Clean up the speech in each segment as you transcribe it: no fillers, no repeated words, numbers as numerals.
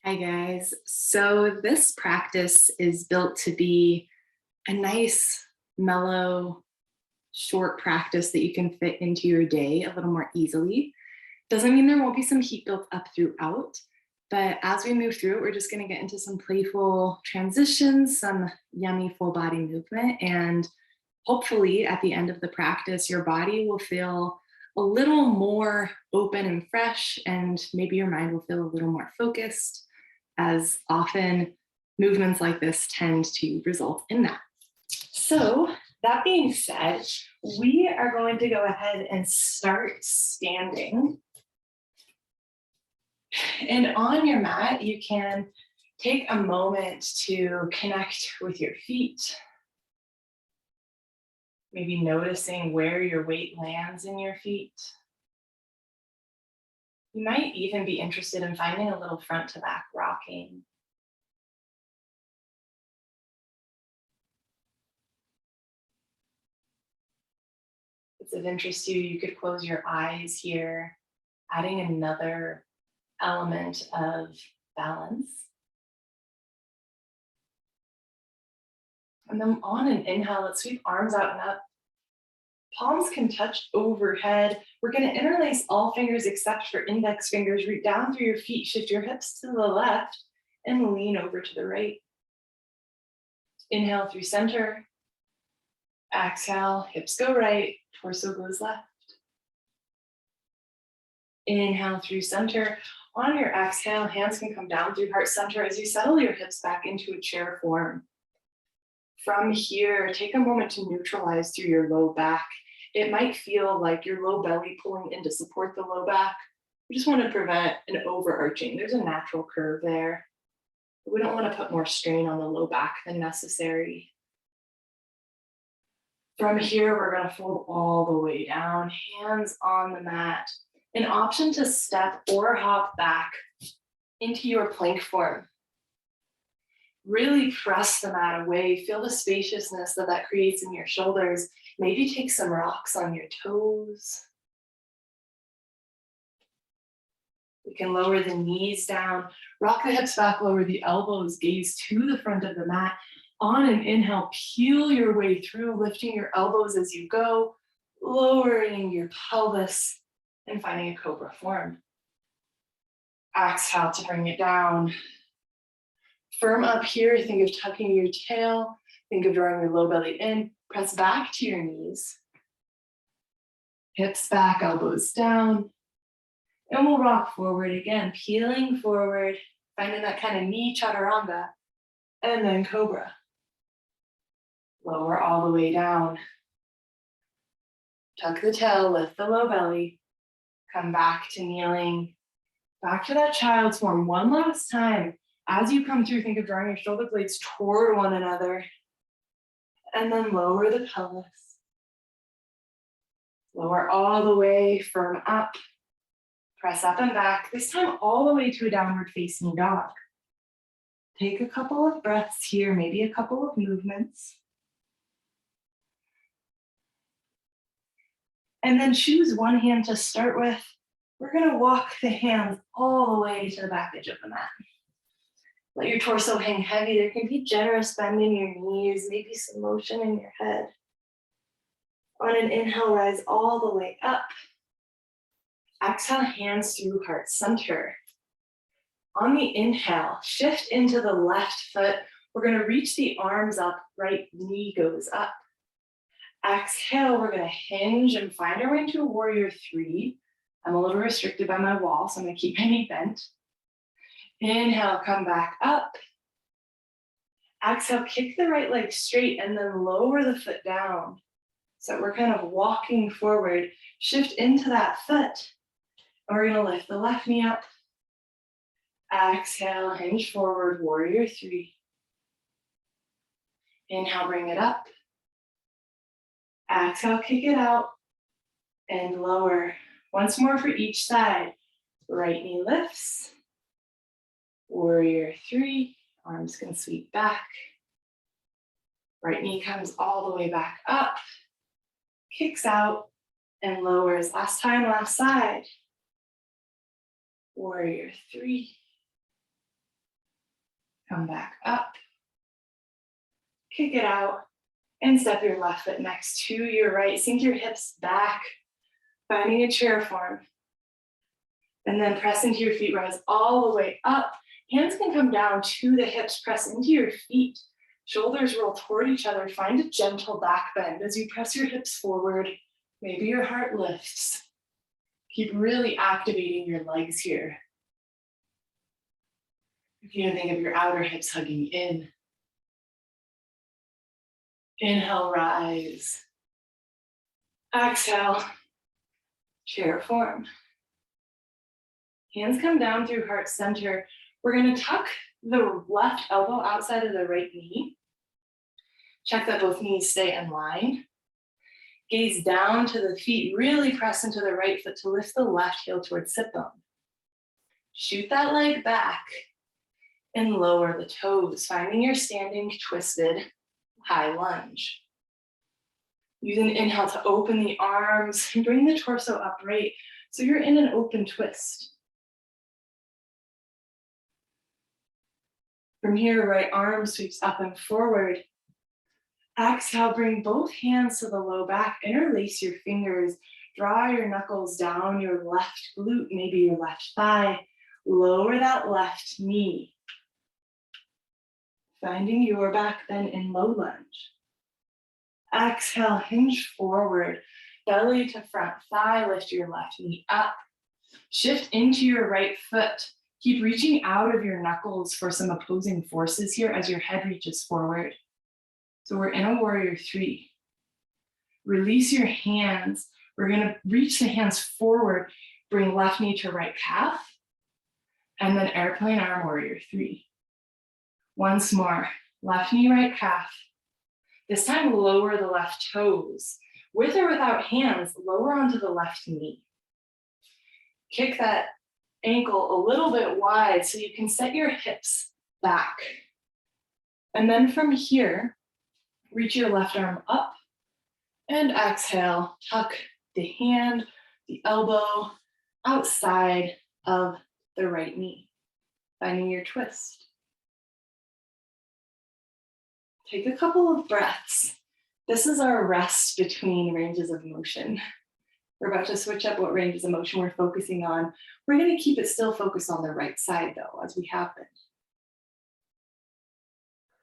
Hi guys. So this practice is built to be a nice, mellow, short practice that you can fit into your day a little more easily. Doesn't mean there won't be some heat built up throughout, but as we move through it, we're just going to get into some playful transitions, some yummy full body movement, and hopefully at the end of the practice, your body will feel a little more open and fresh, and maybe your mind will feel a little more focused, as often movements like this tend to result in that. So that being said, we are going to go ahead and start standing. And on your mat, you can take a moment to connect with your feet, maybe noticing where your weight lands in your feet. You might even be interested in finding a little front to back rocking. If it's of interest to you, you could close your eyes here, adding another element of balance. And then on an inhale, let's sweep arms out and up. Palms can touch overhead. We're going to interlace all fingers except for index fingers. Root down through your feet, shift your hips to the left, and lean over to the right. Inhale through center. Exhale, hips go right, torso goes left. Inhale through center. On your exhale, hands can come down through heart center as you settle your hips back into a chair form. From here, take a moment to neutralize through your low back. It might feel like your low belly pulling in to support the low back. We just want to prevent an overarching. There's a natural curve there. We don't want to put more strain on the low back than necessary. From here, we're going to fold all the way down, hands on the mat. An option to step or hop back into your plank form. Really press the mat away. Feel the spaciousness that creates in your shoulders. Maybe take some rocks on your toes. You can lower the knees down, rock the hips back, lower the elbows, gaze to the front of the mat. On an inhale, peel your way through, lifting your elbows as you go, lowering your pelvis, and finding a cobra form. Exhale to bring it down. Firm up here, think of tucking your tail, think of drawing your low belly in, press back to your knees. Hips back, elbows down. And we'll rock forward again, peeling forward, finding that kind of knee chaturanga, and then cobra. Lower all the way down. Tuck the tail, lift the low belly, come back to kneeling, back to that child's form. One last time. As you come through, think of drawing your shoulder blades toward one another, and then lower the pelvis. Lower all the way, firm up, press up and back, this time all the way to a downward facing dog. Take a couple of breaths here, maybe a couple of movements. And then choose one hand to start with. We're going to walk the hands all the way to the back edge of the mat. Let your torso hang heavy. There can be generous bend in your knees, maybe some motion in your head. On an inhale, rise all the way up. Exhale, hands through heart center. On the inhale, shift into the left foot. We're going to reach the arms up, right knee goes up. Exhale, we're going to hinge and find our way into a warrior three. I'm a little restricted by my wall, so I'm going to keep my knee bent. Inhale, come back up. Exhale, kick the right leg straight and then lower the foot down. So we're kind of walking forward. Shift into that foot. And we're going to lift the left knee up. Exhale, hinge forward, warrior three. Inhale, bring it up. Exhale, kick it out. And lower. Once more for each side. Right knee lifts. Warrior three, arms can sweep back. Right knee comes all the way back up, kicks out, and lowers. Last time, last side. Warrior three. Come back up. Kick it out. And step your left foot next to your right. Sink your hips back, finding a chair form. And then press into your feet, rise all the way up. Hands can come down to the hips, press into your feet. Shoulders roll toward each other. Find a gentle back bend as you press your hips forward. Maybe your heart lifts. Keep really activating your legs here. You can think of your outer hips hugging in. Inhale, rise. Exhale, chair form. Hands come down through heart center. We're going to tuck the left elbow outside of the right knee. Check that both knees stay in line. Gaze down to the feet. Really press into the right foot to lift the left heel towards sit bone. Shoot that leg back and lower the toes, finding your standing twisted high lunge. Use an inhale to open the arms and bring the torso upright so you're in an open twist. From here, right arm sweeps up and forward. Exhale, bring both hands to the low back, interlace your fingers, draw your knuckles down your left glute, maybe your left thigh, lower that left knee. Finding your back bend in low lunge. Exhale, hinge forward, belly to front thigh, lift your left knee up. Shift into your right foot. Keep reaching out of your knuckles for some opposing forces here as your head reaches forward. So we're in a warrior three. Release your hands. We're gonna reach the hands forward, bring left knee to right calf, and then airplane arm warrior three. Once more, left knee, right calf. This time lower the left toes. With or without hands, lower onto the left knee. Kick that ankle a little bit wide so you can set your hips back. And then from here, reach your left arm up and exhale, tuck the hand, the elbow outside of the right knee, finding your twist. Take a couple of breaths. This is our rest between ranges of motion. We're about to switch up what ranges of motion we're focusing on. We're going to keep it still focused on the right side though, as we have been.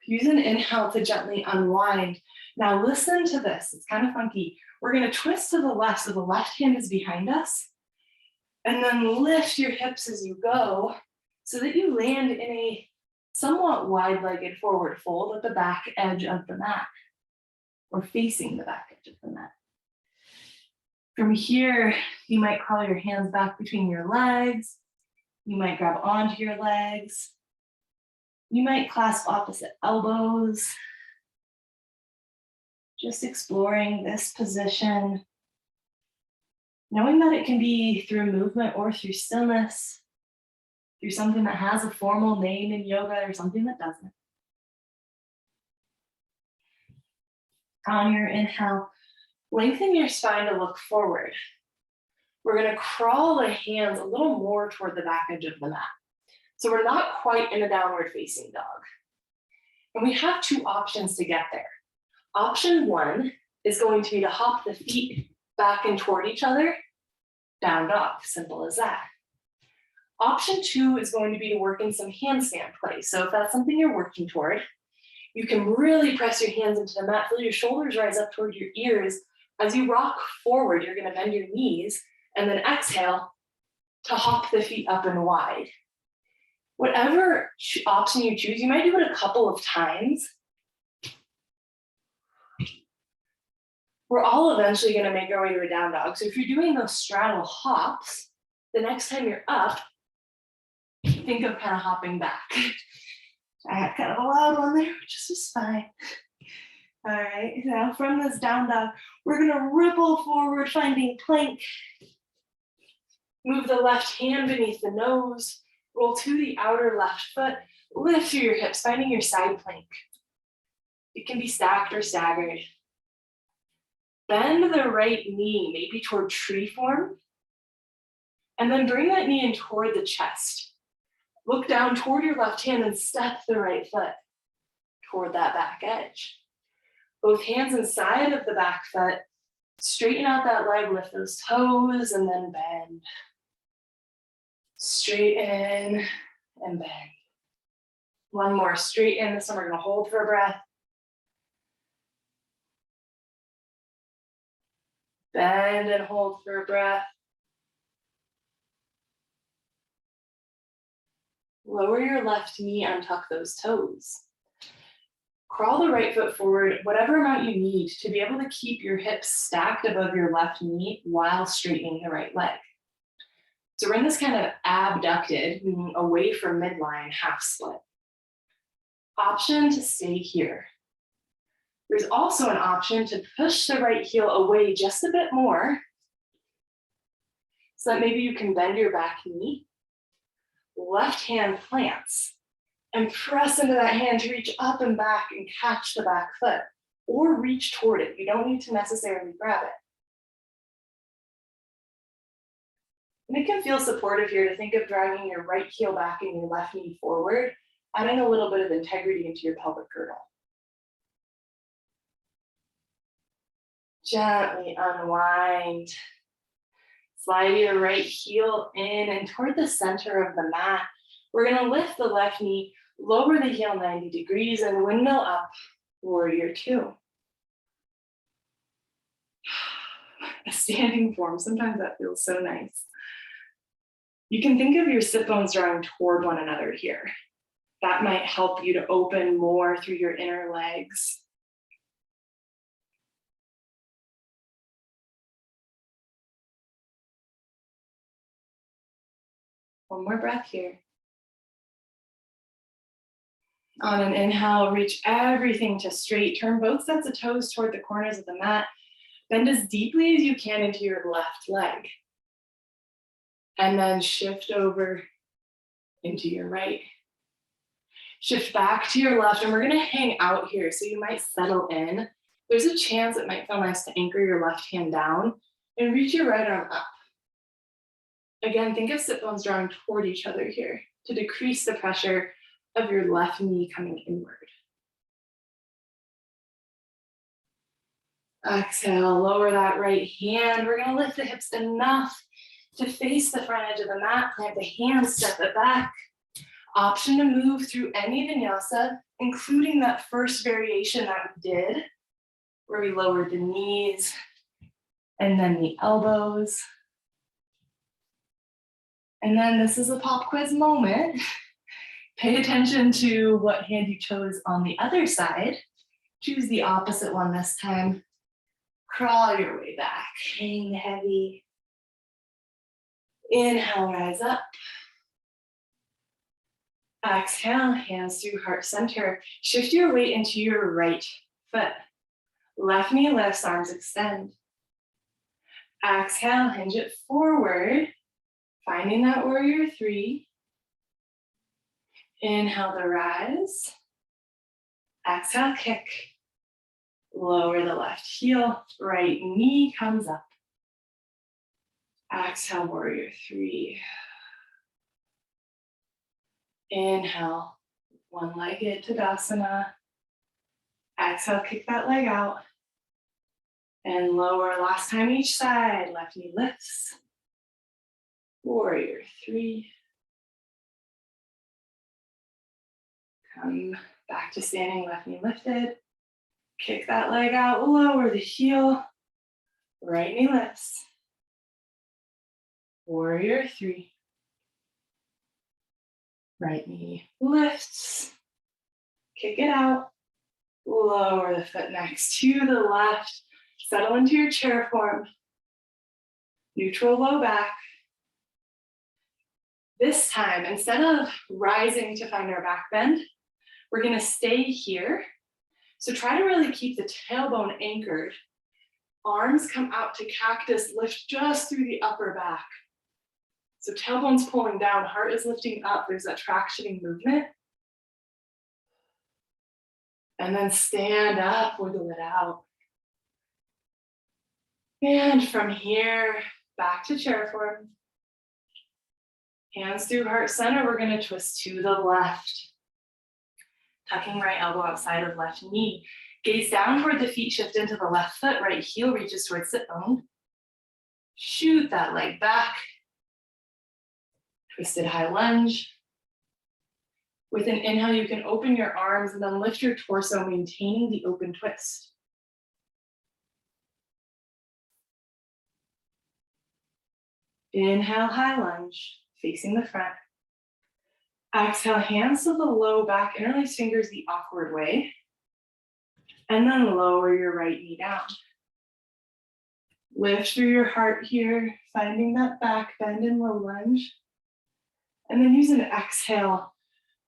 Use an inhale to gently unwind. Now listen to this, it's kind of funky. We're going to twist to the left so the left hand is behind us. And then lift your hips as you go so that you land in a somewhat wide-legged forward fold at the back edge of the mat, or facing the back edge of the mat. From here, you might crawl your hands back between your legs. You might grab onto your legs. You might clasp opposite elbows. Just exploring this position, knowing that it can be through movement or through stillness, through something that has a formal name in yoga or something that doesn't. On your inhale, lengthen your spine to look forward. We're going to crawl the hands a little more toward the back edge of the mat. So we're not quite in a downward facing dog. And we have two options to get there. Option one is going to be to hop the feet back and toward each other, down dog, simple as that. Option two is going to be to work in some handstand play. So if that's something you're working toward, you can really press your hands into the mat, feel your shoulders rise up toward your ears. As you rock forward, you're going to bend your knees and then exhale to hop the feet up and wide. Whatever option you choose, you might do it a couple of times. We're all eventually going to make our way to a down dog. So if you're doing those straddle hops, the next time you're up, think of kind of hopping back. I had kind of a loud one there, which is just fine. All right, now from this down dog, we're going to ripple forward, finding plank. Move the left hand beneath the nose, roll to the outer left foot, lift through your hips, finding your side plank. It can be stacked or staggered. Bend the right knee, maybe toward tree form, and then bring that knee in toward the chest. Look down toward your left hand and step the right foot toward that back edge. Both hands inside of the back foot. Straighten out that leg, lift those toes, and then bend. Straighten and bend. One more, straighten. This one we're gonna hold for a breath. Bend and hold for a breath. Lower your left knee, untuck those toes. Crawl the right foot forward, whatever amount you need to be able to keep your hips stacked above your left knee while straightening the right leg. So we're in this kind of abducted, meaning away from midline, half split. Option to stay here. There's also an option to push the right heel away just a bit more so that maybe you can bend your back knee. Left hand plants and press into that hand to reach up and back and catch the back foot or reach toward it. You don't need to necessarily grab it. And it can feel supportive here to think of driving your right heel back and your left knee forward, adding a little bit of integrity into your pelvic girdle. Gently unwind. Slide your right heel in and toward the center of the mat. We're gonna lift the left knee, lower the heel 90 degrees and windmill up, warrior two. A standing form, sometimes that feels so nice. You can think of your sit bones drawing toward one another here. That might help you to open more through your inner legs. One more breath here. On an inhale, reach everything to straight. Turn both sets of toes toward the corners of the mat. Bend as deeply as you can into your left leg. And then shift over into your right. Shift back to your left, and we're gonna hang out here, so you might settle in. There's a chance it might feel nice to anchor your left hand down and reach your right arm up. Again, think of sit bones drawing toward each other here to decrease the pressure of your left knee coming inward. Exhale, lower that right hand. We're gonna lift the hips enough to face the front edge of the mat, plant the hands, step it back. Option to move through any vinyasa, including that first variation that we did, where we lowered the knees and then the elbows. And then this is a pop quiz moment. Pay attention to what hand you chose on the other side. Choose the opposite one this time. Crawl your way back, hang heavy. Inhale, rise up. Exhale, hands through heart center. Shift your weight into your right foot. Left knee lifts, arms extend. Exhale, hinge it forward. Finding that warrior three. Inhale to rise. Exhale, kick. Lower the left heel, right knee comes up. Exhale, warrior three. Inhale, one-legged Tadasana. Exhale, kick that leg out. And lower, last time each side, left knee lifts. Warrior three. Come back to standing, left knee lifted. Kick that leg out, lower the heel. Right knee lifts. Warrior three. Right knee lifts. Kick it out. Lower the foot next to the left. Settle into your chair form. Neutral low back. This time, instead of rising to find our back bend, we're gonna stay here. So try to really keep the tailbone anchored. Arms come out to cactus, lift just through the upper back. So tailbone's pulling down, heart is lifting up. There's that tractioning movement. And then stand up, wiggle it out. And from here, back to chair form. Hands through heart center, we're gonna twist to the left. Tucking right elbow outside of left knee. Gaze down toward the feet, shift into the left foot, right heel reaches towards sit bone. Shoot that leg back. Twisted high lunge. With an inhale, you can open your arms and then lift your torso, maintaining the open twist. Inhale, high lunge, facing the front. Exhale, hands to the low back, interlace fingers the awkward way. And then lower your right knee down. Lift through your heart here, finding that back bend in low lunge. And then use an exhale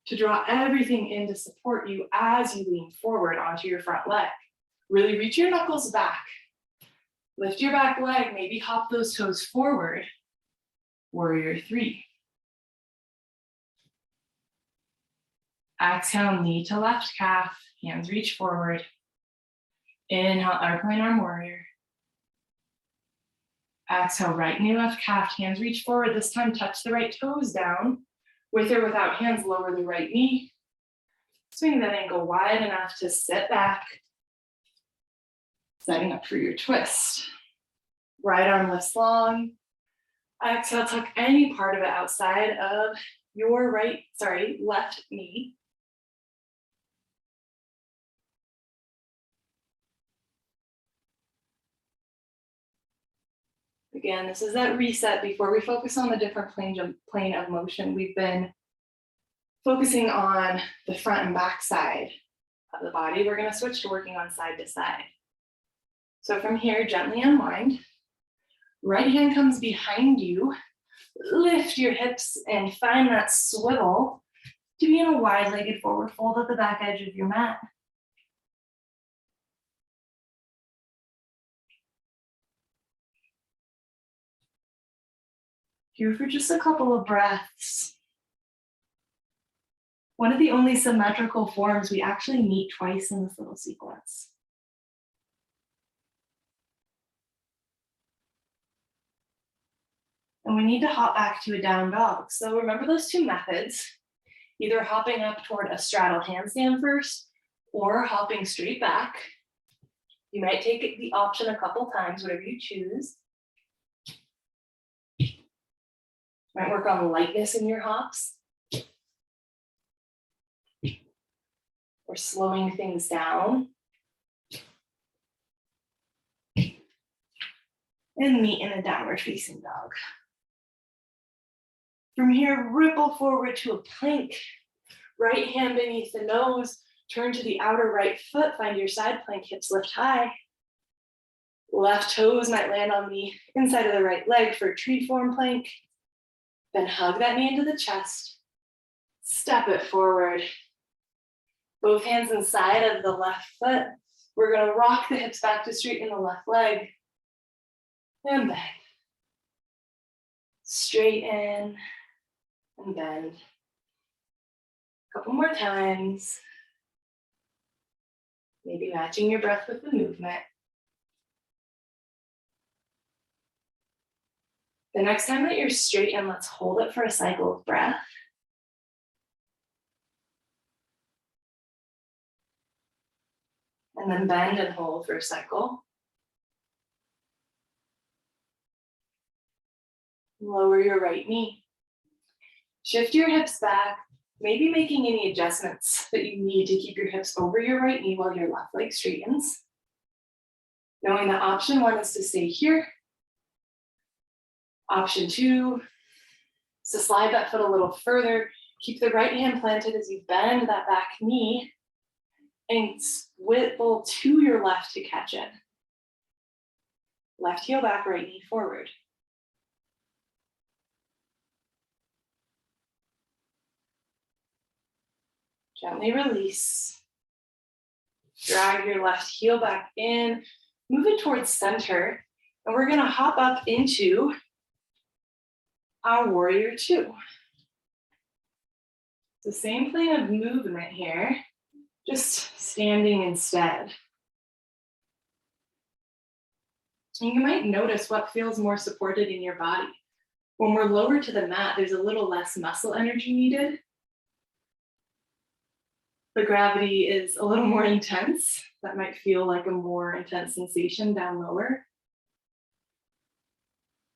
to draw everything in to support you as you lean forward onto your front leg. Really reach your knuckles back. Lift your back leg, maybe hop those toes forward. Warrior three. Exhale, knee to left calf, hands reach forward. Inhale, airplane arm warrior. Exhale, right knee, left calf, hands reach forward. This time, touch the right toes down. With or without hands, lower the right knee. Swing that ankle wide enough to sit back. Setting up for your twist. Right arm lifts long. Exhale, tuck any part of it outside of your left knee. Again, this is that reset before we focus on the different plane of motion. We've been focusing on the front and back side of the body. We're going to switch to working on side to side. So from here, gently unwind. Right hand comes behind you. Lift your hips and find that swivel to be in a wide-legged forward fold at the back edge of your mat. Here for just a couple of breaths. One of the only symmetrical forms, we actually meet twice in this little sequence. And we need to hop back to a down dog. So remember those two methods, either hopping up toward a straddle handstand first or hopping straight back. You might take the option a couple times, whatever you choose. Might work on lightness in your hops. Or slowing things down. And meet in a downward facing dog. From here, ripple forward to a plank. Right hand beneath the nose, turn to the outer right foot, find your side plank, hips lift high. Left toes might land on the inside of the right leg for tree form plank. Then hug that knee into the chest. Step it forward. Both hands inside of the left foot. We're gonna rock the hips back to straighten the left leg. And bend. Straighten and bend. A couple more times. Maybe matching your breath with the movement. The next time that you're straightened, let's hold it for a cycle of breath. And then bend and hold for a cycle. Lower your right knee. Shift your hips back, maybe making any adjustments that you need to keep your hips over your right knee while your left leg straightens. Knowing that option one is to stay here. Option two is to slide that foot a little further. Keep the right hand planted as you bend that back knee and swivel to your left to catch it. Left heel back, right knee forward. Gently release. Drag your left heel back in. Move it towards center. And we're going to hop up into our warrior two. The same plane of movement here, just standing instead. And you might notice what feels more supported in your body. When we're lower to the mat, there's a little less muscle energy needed. The gravity is a little more intense. That might feel like a more intense sensation down lower.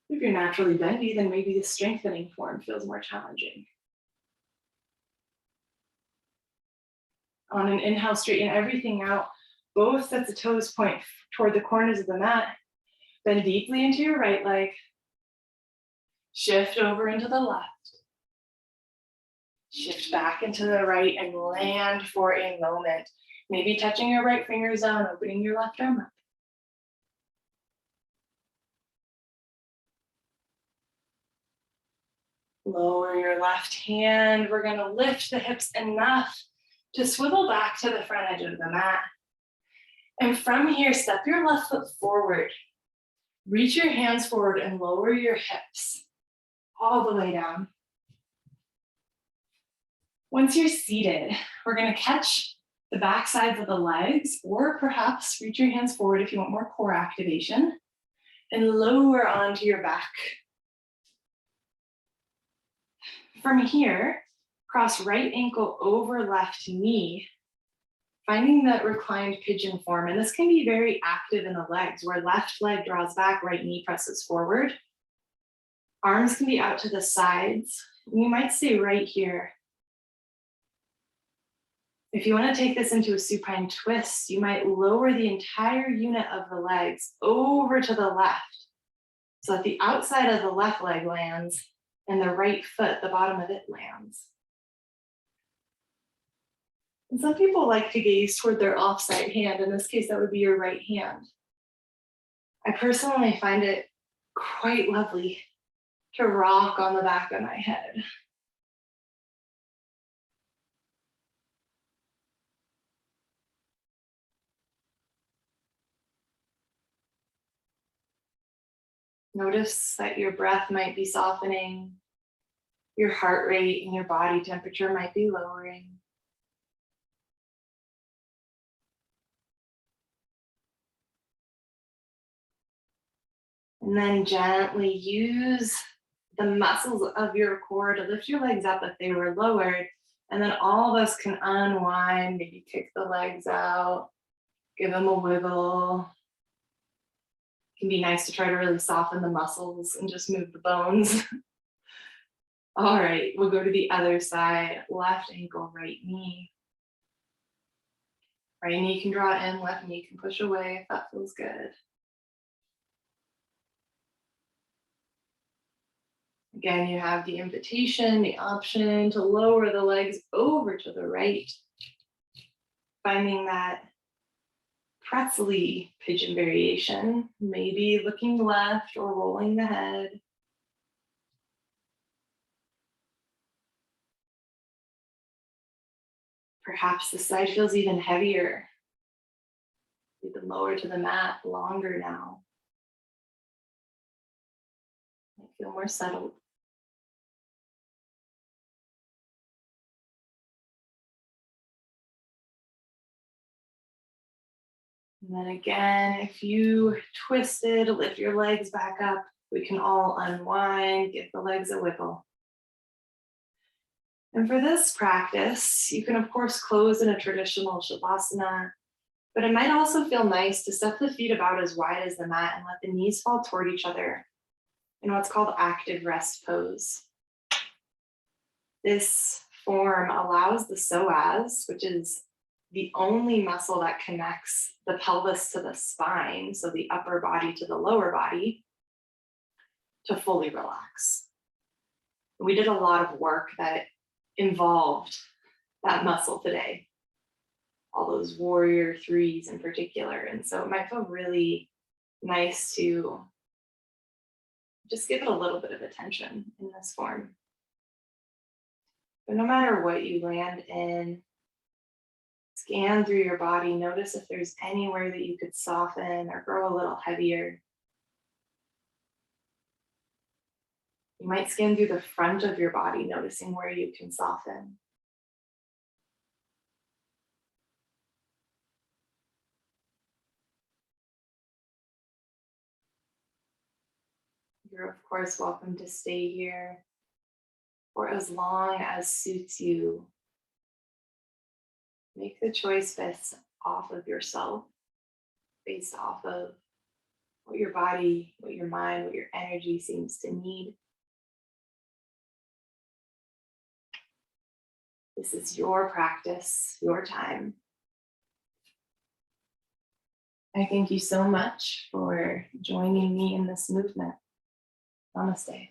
If you're naturally bendy, then maybe the strengthening form feels more challenging. On an inhale, straighten everything out. Both sets of toes point toward the corners of the mat. Bend deeply into your right leg. Shift over into the left. Shift back into the right and land for a moment. Maybe touching your right fingers down, opening your left arm up. Lower your left hand. We're going to lift the hips enough to swivel back to the front edge of the mat. And from here, step your left foot forward. Reach your hands forward and lower your hips all the way down. Once you're seated, we're going to catch the back sides of the legs, or perhaps reach your hands forward if you want more core activation, and lower onto your back. From here, cross right ankle over left knee, finding that reclined pigeon form. And this can be very active in the legs, where left leg draws back, right knee presses forward. Arms can be out to the sides. You might stay right here. If you want to take this into a supine twist, you might lower the entire unit of the legs over to the left, so that the outside of the left leg lands and the right foot, the bottom of it, lands. And some people like to gaze toward their offside hand. In this case, that would be your right hand. I personally find it quite lovely to rock on the back of my head. Notice that your breath might be softening, your heart rate and your body temperature might be lowering. And then gently use the muscles of your core to lift your legs up if they were lowered. And then all of us can unwind, maybe kick the legs out, give them a wiggle. It can be nice to try to really soften the muscles and just move the bones. All right, we'll go to the other side. Left ankle, right knee. Right knee can draw in, left knee can push away if that feels good. Again, you have the invitation, the option to lower the legs over to the right, finding that pretzel-y pigeon variation, maybe looking left or rolling the head. Perhaps the side feels even heavier, even lower to the mat, longer now. Might feel more settled. And then again, if you twisted, lift your legs back up. We can all unwind, give the legs a wiggle. And for this practice, you can of course close in a traditional shavasana, but it might also feel nice to step the feet about as wide as the mat and let the knees fall toward each other in what's called active rest pose. This form allows the psoas, which is the only muscle that connects the pelvis to the spine, so the upper body to the lower body, to fully relax. We did a lot of work that involved that muscle today, all those warrior threes in particular. And so it might feel really nice to just give it a little bit of attention in this form. But no matter what you land in, scan through your body, notice if there's anywhere that you could soften or grow a little heavier. You might scan through the front of your body, noticing where you can soften. Your You're, of course, welcome to stay here for as long as suits you. Make the choice based off of yourself, based off of what your body, what your mind, what your energy seems to need. This is your practice, your time. I thank you so much for joining me in this movement. Namaste.